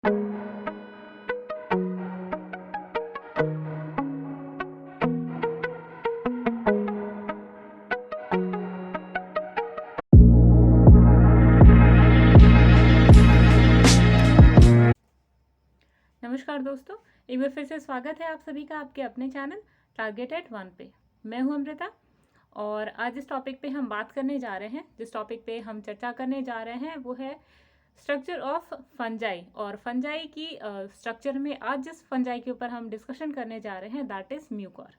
नमस्कार दोस्तों, एक बार फिर से स्वागत है आप सभी का आपके अपने चैनल टारगेट एट वन पे। मैं हूं अमृता और आज इस टॉपिक पे हम बात करने जा रहे हैं। जिस टॉपिक पे हम चर्चा करने जा रहे हैं वो है स्ट्रक्चर ऑफ फंजाई। और फंजाई की स्ट्रक्चर में आज जिस फंजाई के ऊपर हम डिस्कशन करने जा रहे हैं दैट इज म्यूकोर।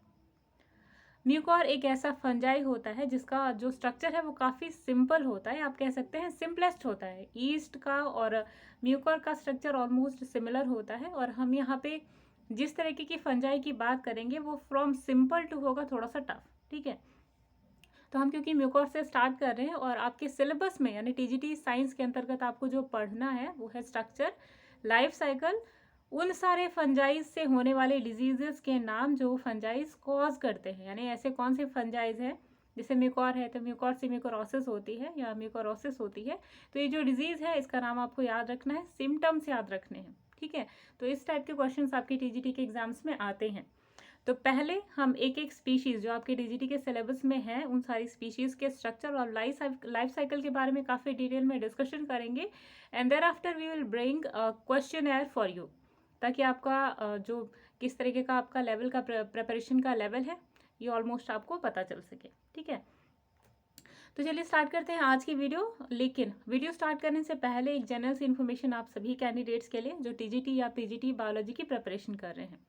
म्यूकोर एक ऐसा फंजाई होता है जिसका जो स्ट्रक्चर है वो काफ़ी सिंपल होता है, आप कह सकते हैं सिंपलेस्ट होता है। ईस्ट का और म्यूकोर का स्ट्रक्चर ऑलमोस्ट सिमिलर होता है और हम यहाँ पे जिस तरीके की फंजाई की बात करेंगे वो फ्रॉम सिंपल टू होगा थोड़ा सा टफ। ठीक है, तो हम क्योंकि म्यूकोर से स्टार्ट कर रहे हैं और आपके सिलेबस में यानी टीजीटी साइंस के अंतर्गत आपको जो पढ़ना है वो है स्ट्रक्चर, लाइफ साइकिल, उन सारे फंजाइज से होने वाले डिजीजेस के नाम जो फंजाइज कॉज करते हैं। यानी ऐसे कौन से फंजाइज हैं, जैसे म्यूकोर है तो म्यूकोर से म्यूकोरोसिस होती है या म्यूकोरोसिस होती है। तो ये जो डिजीज है इसका नाम आपको याद रखना है, सिम्टम्स याद रखने हैं। ठीक है, तो इस टाइप के क्वेश्चंस आपके टीजीटी के एग्जाम्स में आते हैं। तो पहले हम एक एक स्पीशीज जो आपके टीजीटी के सिलेबस में है उन सारी स्पीशीज के स्ट्रक्चर और लाइफ साइकिल के बारे में काफ़ी डिटेल में डिस्कशन करेंगे। And thereafter we will bring questionnaire for you, ताकि आपका जो किस तरीके का आपका लेवल का प्रिपरेशन का लेवल है ये ऑलमोस्ट आपको पता चल सके। ठीक है, तो चलिए स्टार्ट करते हैं आज की वीडियो। लेकिन वीडियो स्टार्ट करने से पहले एक जनरल सी इन्फॉर्मेशन आप सभी कैंडिडेट्स के लिए जो टीजीटी या पीजीटी बायोलॉजी की प्रिपरेशन कर रहे हैं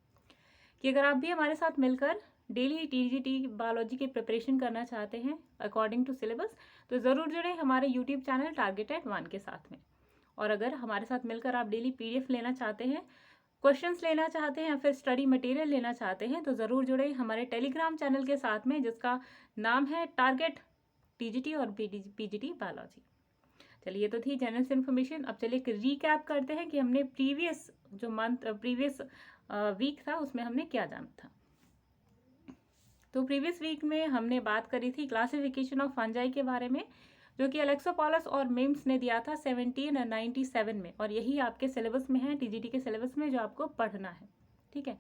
कि अगर आप भी हमारे साथ मिलकर डेली टीजीटी बायोलॉजी की प्रिपरेशन करना चाहते हैं अकॉर्डिंग टू सिलेबस, तो ज़रूर जुड़े हमारे YouTube channel target at one के साथ में। और अगर हमारे साथ मिलकर आप डेली पीडीएफ लेना चाहते हैं, क्वेश्चंस लेना चाहते हैं या फिर स्टडी मटेरियल लेना चाहते हैं, तो ज़रूर जुड़े हमारे टेलीग्राम चैनल के साथ में जिसका नाम है टारगेट टीजीटी और पीजीटी बायोलॉजी। चलिए, ये तो थी जनरल इन्फॉर्मेशन। अब चलिए एक रीकैप करते हैं कि हमने प्रीवियस वीक था उसमें हमने क्या जाना था। तो प्रीवियस वीक में हमने बात करी थी क्लासिफिकेशन ऑफ फंजाई के बारे में, जो कि अलेक्सोपोलस और मिम्स ने दिया था 1797 में, और यही आपके सिलेबस में है, टीजीटी के सिलेबस में जो आपको पढ़ना है। ठीक है,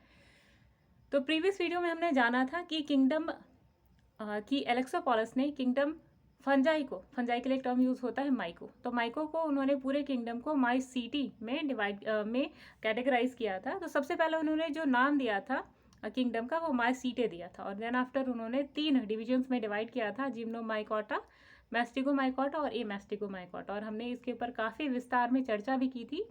तो प्रीवियस वीडियो में हमने जाना था कि किंगडम की एलेक्सोपोलस ने किंगडम फंजाई के लिए एक टर्म यूज होता है माइको, तो माइको को उन्होंने पूरे किंगडम को माइसीटी में में कैटेगराइज किया था। तो सबसे पहले उन्होंने जो नाम दिया था किंगडम का वो माइसीटे दिया था, और देन आफ्टर उन्होंने 3 डिविजन्स में डिवाइड किया था, जिम्नोमाइकोटा, मैस्टिगोमाइकोटा और एमैस्टिगोमाइकोटा। और हमने इसके ऊपर काफ़ी विस्तार में चर्चा भी की थी।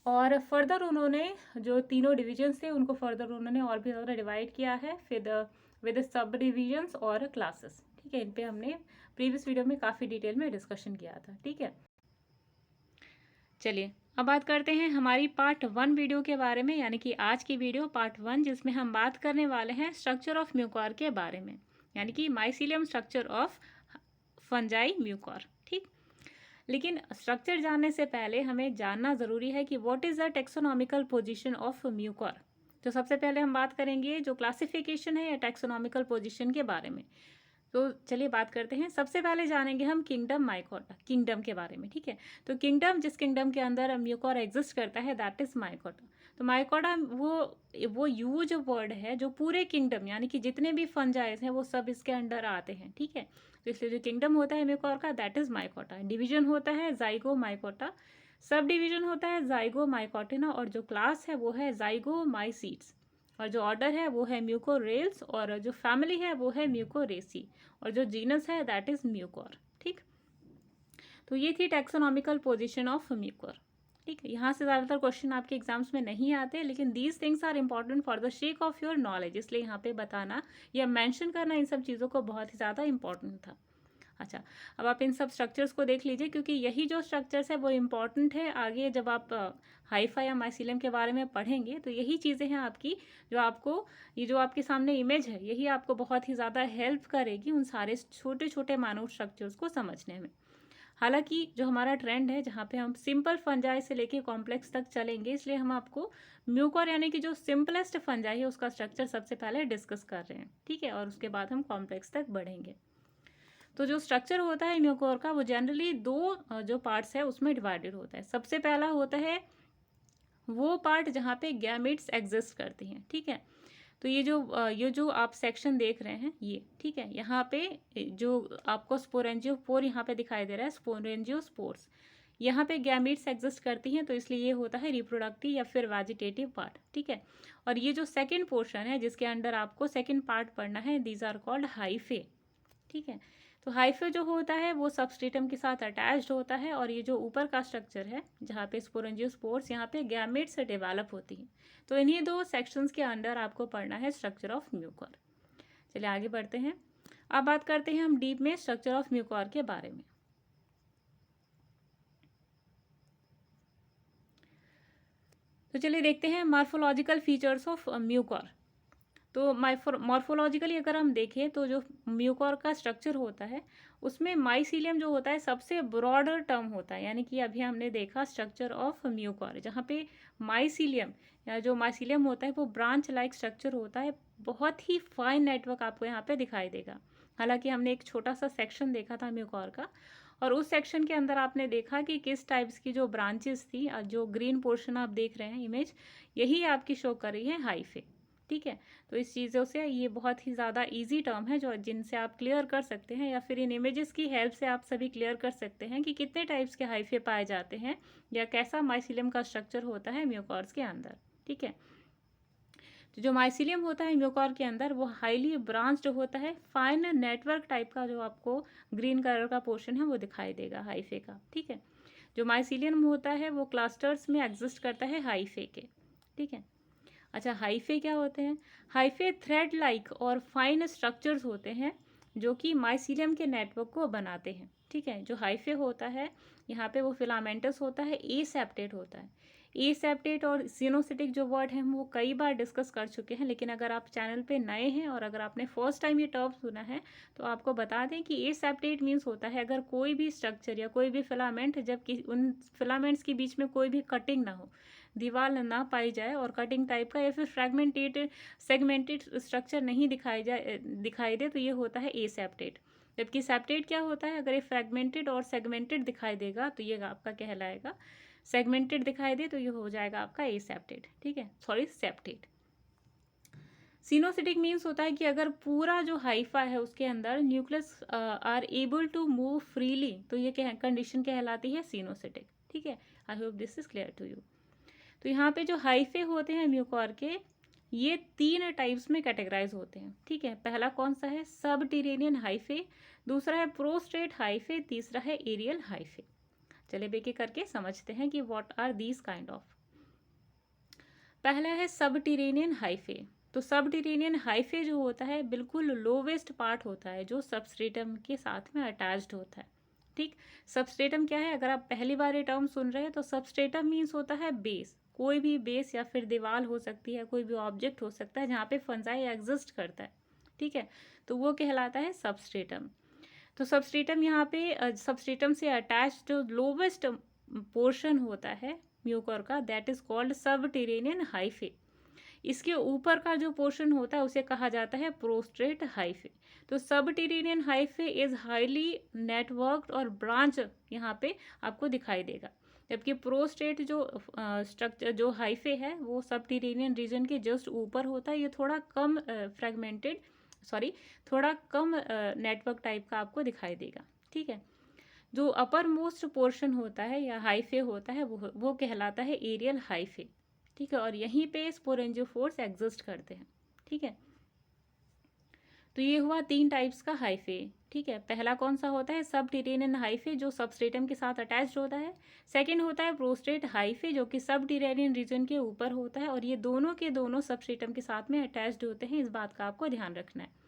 और फर्दर उन्होंने जो तीनों डिविजन्स थे उनको फर्दर उन्होंने और भी ज़्यादा डिवाइड किया है फिर विद सब डिविजन्स और क्लासेस। ठीक है, इन पे हमने प्रीवियस वीडियो में काफ़ी डिटेल में डिस्कशन किया था। ठीक है, चलिए अब बात करते हैं हमारी पार्ट 1 वीडियो के बारे में, यानी कि आज की वीडियो पार्ट 1, जिसमें हम बात करने वाले हैं स्ट्रक्चर ऑफ म्यूकोर के बारे में, यानी कि mycelium structure of fungi Mucor. ठीक, लेकिन स्ट्रक्चर जानने से पहले हमें जानना ज़रूरी है कि what is the taxonomical position of Mucor. तो सबसे पहले हम बात करेंगे जो क्लासिफिकेशन है या टेक्सोनॉमिकल पोजीशन के बारे में। तो चलिए बात करते हैं। सबसे पहले जानेंगे हम किंगडम माइकोटा, किंगडम के बारे में। ठीक है, तो किंगडम, जिस किंगडम के अंदर म्यूकोर एग्जिस्ट करता है दैट इज माइकोटा। तो माइकोटा वो यूज वर्ड है जो पूरे किंगडम यानी कि जितने भी फंजाइज हैं वो सब इसके अंडर आते हैं। ठीक है, तो इसलिए जो किंगडम होता है म्यूकोर का दैट इज माइकोटा। डिवीजन होता है जाइगो माइकोटा, सब डिवीजन होता है जाइगो माइकोटिना, और जो क्लास है वो है जाइगो माइसीट्स, और जो ऑर्डर है वो है म्यूकोरेल्स, और जो फैमिली है वो है म्यूकोरेसी, और जो जीनस है दैट इज म्यूकोर। ठीक, तो ये थी टेक्सोनॉमिकल पोजीशन ऑफ म्यूकोर। ठीक है, यहाँ से ज़्यादातर क्वेश्चन आपके एग्जाम्स में नहीं आते, लेकिन these things are important for the sake of your knowledge, इसलिए यहाँ पे बताना या मेंशन करना इन सब चीज़ों को बहुत ही ज़्यादा इंपॉर्टेंट था। अच्छा, अब आप इन सब स्ट्रक्चर्स को देख लीजिए, क्योंकि यही जो स्ट्रक्चर्स है वो इम्पॉर्टेंट है आगे जब आप हाइफा या माइसीलियम के बारे में पढ़ेंगे। तो यही चीज़ें हैं आपकी जो आपको, ये जो आपके सामने इमेज है यही आपको बहुत ही ज़्यादा हेल्प करेगी उन सारे छोटे छोटे माइन्यूट स्ट्रक्चर्स को समझने में। हालांकि जो हमारा ट्रेंड है जहाँ पे हम सिंपल फंजाई से लेके कॉम्प्लेक्स तक चलेंगे, इसलिए हम आपको म्यूकोर यानी कि जो सिंपलेस्ट फंजाई है उसका स्ट्रक्चर सबसे पहले डिस्कस कर रहे हैं। ठीक है, और उसके बाद हम कॉम्प्लेक्स तक बढ़ेंगे। तो जो स्ट्रक्चर होता है म्यूकोर का वो जनरली दो जो पार्ट्स है उसमें डिवाइडेड होता है। सबसे पहला होता है वो पार्ट जहाँ पे गैमेट्स एग्जिस्ट करती हैं, ठीक है। तो ये जो आप सेक्शन देख रहे हैं ये, ठीक है, यहाँ पे जो आपको स्पोरेंजियोस्पोर यहाँ पे दिखाई दे रहा है, स्पोरेंजियोस्पोर्स, यहाँ पे गैमीट्स एग्जिस्ट करती हैं, तो इसलिए ये होता है रिप्रोडक्टिव या फिर वेजिटेटिव पार्ट, ठीक है। और ये जो सेकंड पोर्शन है जिसके अंडर आपको सेकंड पार्ट पढ़ना है, दीज आर कॉल्ड हाइफे, ठीक है। तो हाइफे जो होता है वो सबस्ट्रेटम के साथ अटैच्ड होता है, और ये जो ऊपर का स्ट्रक्चर है जहाँ पे स्पोरेंजियोस्पोर्स, यहाँ पे गैमेट्स डेवलप होती हैं। तो इन्हीं दो सेक्शंस के अंडर आपको पढ़ना है स्ट्रक्चर ऑफ म्यूकोर। चलिए आगे बढ़ते हैं। अब बात करते हैं हम डीप में स्ट्रक्चर ऑफ म्यूकोर के बारे में। तो चलिए देखते हैं मॉर्फोलॉजिकल फीचर्स ऑफ म्यूकोर। तो मॉर्फोलॉजिकली अगर हम देखें तो जो म्यूकोर का स्ट्रक्चर होता है उसमें माइसीलियम जो होता है सबसे ब्रॉडर टर्म होता है, यानी कि अभी हमने देखा स्ट्रक्चर ऑफ म्यूकोर जहाँ पे माइसीलियम या जो माइसीलियम होता है वो ब्रांच लाइक स्ट्रक्चर होता है, बहुत ही फाइन नेटवर्क आपको यहाँ पे दिखाई देगा। हालांकि हमने एक छोटा सा सेक्शन देखा था म्यूकोर का, और उस सेक्शन के अंदर आपने देखा कि किस टाइप्स की जो ब्रांचेस थी, जो ग्रीन पोर्शन आप देख रहे हैं इमेज, यही आपकी शो कर रही है हाइफे, ठीक है। तो इस चीज़ों से ये बहुत ही ज़्यादा इजी टर्म है जो जिनसे आप क्लियर कर सकते हैं, या फिर इन इमेजेस की हेल्प से आप सभी क्लियर कर सकते हैं कि कितने टाइप्स के हाइफे पाए जाते हैं या कैसा माइसीलियम का स्ट्रक्चर होता है म्यूकोर्स के अंदर, ठीक है। तो जो माइसीलियम होता है म्यूकोर के अंदर वो हाईली ब्रांच्ड होता है, फाइन नेटवर्क टाइप का जो आपको ग्रीन कलर का पोर्शन है वो दिखाई देगा हाइफे का, ठीक है। जो माइसीलियम होता है वो क्लस्टर्स में एग्जिस्ट करता है हाइफे के, ठीक है। अच्छा, हाइफे क्या होते हैं? हाइफे थ्रेड लाइक और फाइन स्ट्रक्चर्स होते हैं जो कि माइसीलियम के नेटवर्क को बनाते हैं, ठीक है। जो हाइफे होता है यहाँ पे वो फिलामेंटस होता है, एसेप्टेट होता है। एसेप्टेट और सिनोसिटिक जो वर्ड है हम वो कई बार डिस्कस कर चुके हैं, लेकिन अगर आप चैनल पे नए हैं और अगर आपने फर्स्ट टाइम ये टर्म सुना है तो आपको बता दें कि एसेप्टेट मीन्स होता है अगर कोई भी स्ट्रक्चर या कोई भी फिलामेंट जब उन फिलामेंट्स के बीच में कोई भी कटिंग ना हो, दीवार ना पाई जाए और कटिंग टाइप का या फिर फ्रेगमेंटेड सेगमेंटेड स्ट्रक्चर नहीं दिखाई दे, तो ये होता है एसेप्टेट। जबकि सेप्टेट क्या होता है? अगर ये फ्रेगमेंटेड और सेगमेंटेड दिखाई देगा तो ये आपका कहलाएगा, सेगमेंटेड दिखाई दे तो ये हो जाएगा आपका एसेप्टेड, ठीक है, सॉरी सेप्टेट। सिनोसिटिक मीन्स होता है कि अगर पूरा जो हाइफा है उसके अंदर nucleus are able to move freely, तो ये कंडीशन कहलाती है सिनोसिटिक, ठीक है। I hope this is clear to you. तो यहाँ पे जो हाइफे होते हैं म्यूकोर के, ये 3 टाइप्स में कैटेगराइज होते हैं, ठीक है। पहला कौन सा है? सबटेरेनियन हाइफे, दूसरा है प्रोस्ट्रेट हाइफे, तीसरा है एरियल हाइफे। चलिए बेके करके समझते हैं कि what are these kind of. पहला है सबटेरेनियन हाइफे। तो सबटेरेनियन हाइफे जो होता है बिल्कुल लोवेस्ट पार्ट होता है जो सबस्ट्रेटम के साथ में अटैच्ड होता है, ठीक। सबस्ट्रेटम क्या है? अगर आप पहली बार ये टर्म सुन रहे हैं तो सबस्ट्रेटम मीन्स होता है बेस, कोई भी बेस या फिर दीवार हो सकती है, कोई भी ऑब्जेक्ट हो सकता है जहाँ पे फंजाई एग्जिस्ट करता है, ठीक है, तो वो कहलाता है सबस्ट्रेटम। तो सबस्ट्रेटम यहाँ पे सबस्ट्रेटम से अटैच जो लोवेस्ट पोर्शन होता है म्यूकोर का, that is called subterranean hyphae. इसके ऊपर का जो पोर्शन होता है उसे कहा जाता है प्रोस्ट्रेट हाइफे। तो सबटेरेनियन हाइफे इज हाईली नेटवर्क्ड और ब्रांच यहाँ पे आपको दिखाई देगा, जबकि प्रोस्ट्रेट जो स्ट्रक्चर जो हाइफे है वो सबटेरेनियन रीजन के जस्ट ऊपर होता है, ये थोड़ा कम फ्रेगमेंटेड थोड़ा कम नेटवर्क टाइप का आपको दिखाई देगा, ठीक है। जो अपर मोस्ट पोर्शन होता है या हाइफे होता है वो कहलाता है एरियल हाइफे, ठीक है, और यहीं पे स्पोरेंजियोफोर्स एग्जिस्ट करते हैं, ठीक है। तो ये हुआ 3 टाइप्स का हाइफे, ठीक है। पहला कौन सा होता है? सबटेरेनियन हाइफे जो सबस्ट्रेटम के साथ अटैच्ड होता है। सेकंड होता है प्रोस्ट्रेट हाइफे जो कि सबटेरेनियन रीजन के ऊपर होता है, और ये दोनों के दोनों सबस्ट्रेटम के साथ में अटैच्ड होते हैं, इस बात का आपको ध्यान रखना है।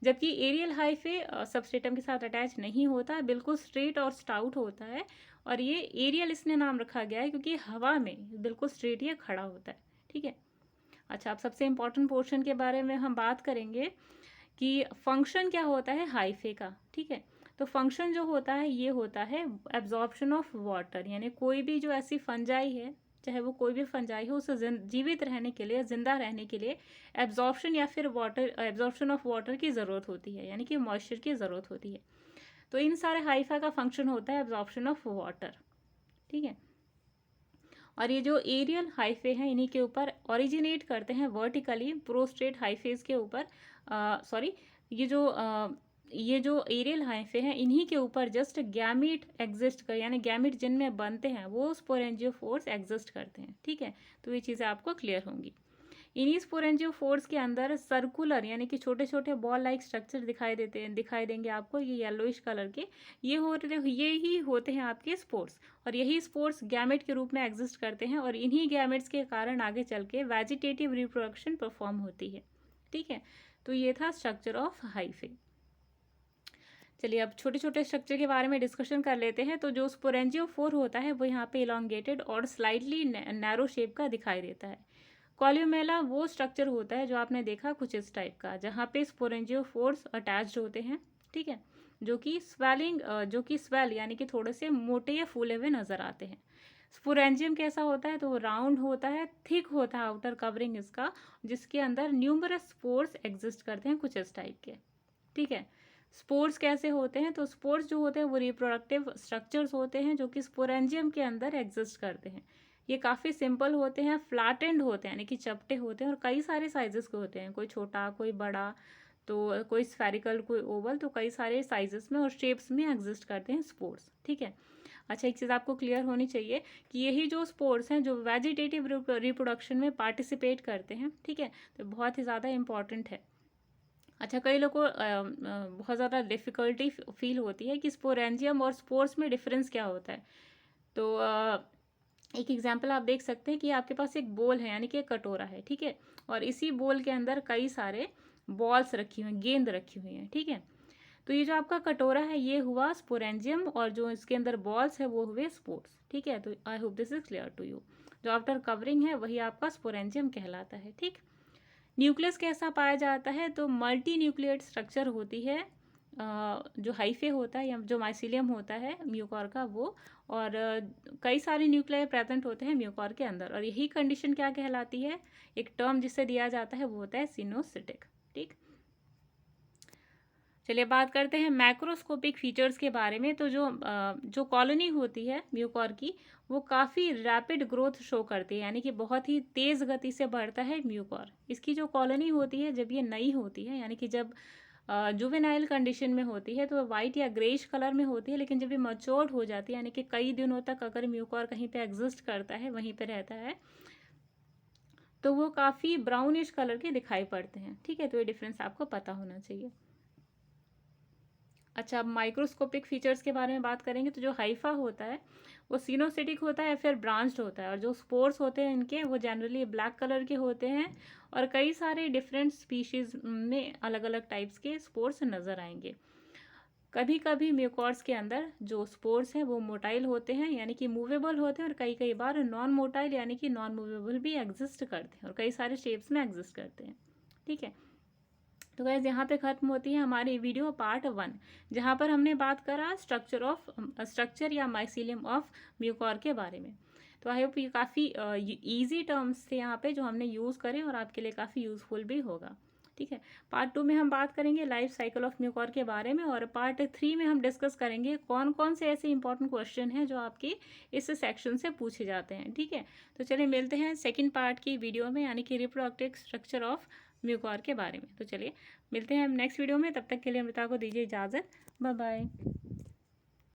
जबकि एरियल हाइफे सबस्ट्रेटम के साथ अटैच नहीं होता, बिल्कुल स्ट्रेट और स्टाउट होता है, और ये एरियल इसने नाम रखा गया है क्योंकि हवा में बिल्कुल स्ट्रेट ये खड़ा होता है, ठीक है। अच्छा, अब सबसे इंपॉर्टेंट पोर्शन के बारे में हम बात करेंगे कि फंक्शन क्या होता है हाइफे का, ठीक है। तो फंक्शन जो होता है ये होता है एब्जॉर्प्शन ऑफ वाटर, यानी कोई भी जो ऐसी फंजाई है, चाहे वो कोई भी फंजाई हो, उसे जीवित रहने के लिए, जिंदा रहने के लिए एब्जॉर्प्शन या फिर एब्जॉर्प्शन ऑफ वाटर की ज़रूरत होती है, यानी कि मॉइस्चर की ज़रूरत होती है। तो इन सारे हाइफा का फंक्शन होता है एब्जॉर्प्शन ऑफ वाटर, ठीक है। और ये जो एरियल हाइफे हैं इन्हीं के ऊपर ओरिजिनेट करते हैं वर्टिकली प्रोस्ट्रेट हाइफेज के ऊपर, सॉरी, ये जो एरियल हाइफे हैं इन्हीं के ऊपर जस्ट गैमीट एग्जिस्ट कर, यानी गैमीट जिनमें बनते हैं वो स्पोरेंजियोफोर्स एग्जिस्ट करते हैं, ठीक है। तो ये चीज़ें आपको क्लियर होंगी। इन्हीं स्पोरेंजियोफोर्स के अंदर सर्कुलर यानी कि छोटे छोटे बॉल लाइक स्ट्रक्चर दिखाई देंगे आपको, ये येलोइश कलर के, ये ही होते हैं आपके स्पोर्स। और यही स्पोर्स गैमेट के रूप में एग्जिस्ट करते हैं और इन्हीं गैमेट्स के कारण आगे चल के वेजिटेटिव रिप्रोडक्शन परफॉर्म होती है, ठीक है। तो ये था स्ट्रक्चर ऑफ हाइफे। चलिए अब छोटे छोटे स्ट्रक्चर के बारे में डिस्कशन कर लेते हैं। तो जो स्पोरेंजियोफोर होता है वो यहाँ पे इलोंगेटेड और स्लाइटली नैरो शेप का दिखाई देता है। कॉल्यूमेला वो स्ट्रक्चर होता है जो आपने देखा कुछ इस टाइप का, जहाँ पे स्पोरेंजियोफोर्स अटैच्ड होते हैं, ठीक है, जो कि स्वेल यानी कि थोड़े से मोटे या फूले हुए नजर आते हैं। स्पोरेंजियम कैसा होता है, तो वो राउंड होता है, थिक होता है आउटर कवरिंग इसका, जिसके अंदर न्यूमरस स्पोर्स एग्जिस्ट करते हैं कुछ इस टाइप के, ठीक है। स्पोर्स कैसे होते हैं, तो स्पोर्स जो होते हैं वो रिप्रोडक्टिव स्ट्रक्चर्स होते हैं जो कि स्पोरेंजियम के अंदर एग्जिस्ट करते हैं। ये काफ़ी सिंपल होते हैं, फ्लैटेंड होते हैं यानी कि चपटे होते हैं और कई सारे साइजेस के होते हैं, कोई छोटा कोई बड़ा, तो कोई स्फेरिकल कोई ओवल, तो कई सारे साइजेस में और शेप्स में एग्जिस्ट करते हैं स्पोर्स, ठीक है। अच्छा, एक चीज़ आपको क्लियर होनी चाहिए कि यही जो स्पोर्स हैं जो वेजिटेटिव रिप्रोडक्शन में पार्टिसिपेट करते हैं, ठीक है, तो बहुत ही ज़्यादा इंपॉर्टेंट है। अच्छा, कई लोगों को बहुत ज़्यादा डिफ़िकल्टी फील होती है कि स्पोरेंजियम और स्पोर्स में डिफरेंस क्या होता है। तो एक एग्जांपल आप देख सकते हैं कि आपके पास एक बोल है यानी कि एक कटोरा है, ठीक है, और इसी बोल के अंदर कई सारे बॉल्स रखी हुई हैं, गेंद रखी हुई हैं, ठीक है। तो ये जो आपका कटोरा है ये हुआ स्पोरेंजियम और जो इसके अंदर बॉल्स है वो हुए स्पोर्स, ठीक है। तो I hope this is clear to you. जो आफ्टर कवरिंग है वही आपका स्पोरेंजियम कहलाता है, ठीक। न्यूक्लियस कैसा पाया जाता है, तो मल्टी न्यूक्लियेट स्ट्रक्चर होती है जो हाइफे होता है या जो माइसिलियम होता है म्यूकॉर का वो, और कई सारे न्यूक्लियर प्रेजेंट होते हैं म्यूकॉर के अंदर, और यही कंडीशन क्या कहलाती है, एक टर्म जिससे दिया जाता है वो होता है सिनोसिटिक, ठीक। चलिए बात करते हैं मैक्रोस्कोपिक फीचर्स के बारे में। तो जो कॉलोनी होती है म्यूकॉर की वो काफ़ी रैपिड ग्रोथ शो करती है, यानी कि बहुत ही तेज़ गति से बढ़ता है म्यूकॉर। इसकी जो कॉलोनी होती है जब ये नई होती है, यानी कि जब जुवेनाइल कंडीशन में होती है तो वाइट या ग्रेइश कलर में होती है, लेकिन जब ये मच्योर्ड हो जाती है यानी कि कई दिनों तक अगर म्यूकॉर कहीं पे एग्जिस्ट करता है, वहीं पे रहता है, तो वो काफ़ी ब्राउनिश कलर के दिखाई पड़ते हैं, ठीक है। तो ये डिफरेंस आपको पता होना चाहिए। अच्छा, अब माइक्रोस्कोपिक फीचर्स के बारे में बात करेंगे। तो जो हाइफा होता है वो सिनोसिटिक होता है, फिर ब्रांच्ड होता है, और जो स्पोर्स होते हैं इनके वो जनरली ब्लैक कलर के होते हैं, और कई सारे डिफरेंट स्पीशीज़ में अलग अलग टाइप्स के स्पोर्स नज़र आएंगे। कभी कभी म्यूकॉर्स के अंदर जो स्पोर्स हैं वो मोटाइल होते हैं यानी कि मूवेबल होते हैं, और कई कई बार नॉन मोटाइल यानी कि नॉन मूवेबल भी एग्जिस्ट करते हैं और कई सारे शेप्स में एग्जिस्ट करते हैं, ठीक है। तो गाइस यहाँ पे ख़त्म होती है हमारी वीडियो पार्ट 1, जहाँ पर हमने बात करा स्ट्रक्चर या माइसीलियम ऑफ म्यूकॉर के बारे में। तो आई होप ये काफ़ी इजी टर्म्स थे यहाँ पे जो हमने यूज़ करें और आपके लिए काफ़ी यूज़फुल भी होगा, ठीक है। पार्ट 2 में हम बात करेंगे लाइफ साइकिल ऑफ म्यूकॉर के बारे में, और पार्ट 3 में हम डिस्कस करेंगे कौन कौन से ऐसे इंपॉर्टेंट क्वेश्चन हैं जो आपके इस सेक्शन से पूछे जाते हैं, ठीक है। तो चलिए मिलते हैं सेकेंड पार्ट की वीडियो में, यानी कि रिप्रोडक्टिव स्ट्रक्चर ऑफ म्यूकॉर के बारे में। तो चलिए मिलते हैं नेक्स्ट वीडियो में, तब तक के लिए अमृता को दीजिए इजाज़त। Bye bye.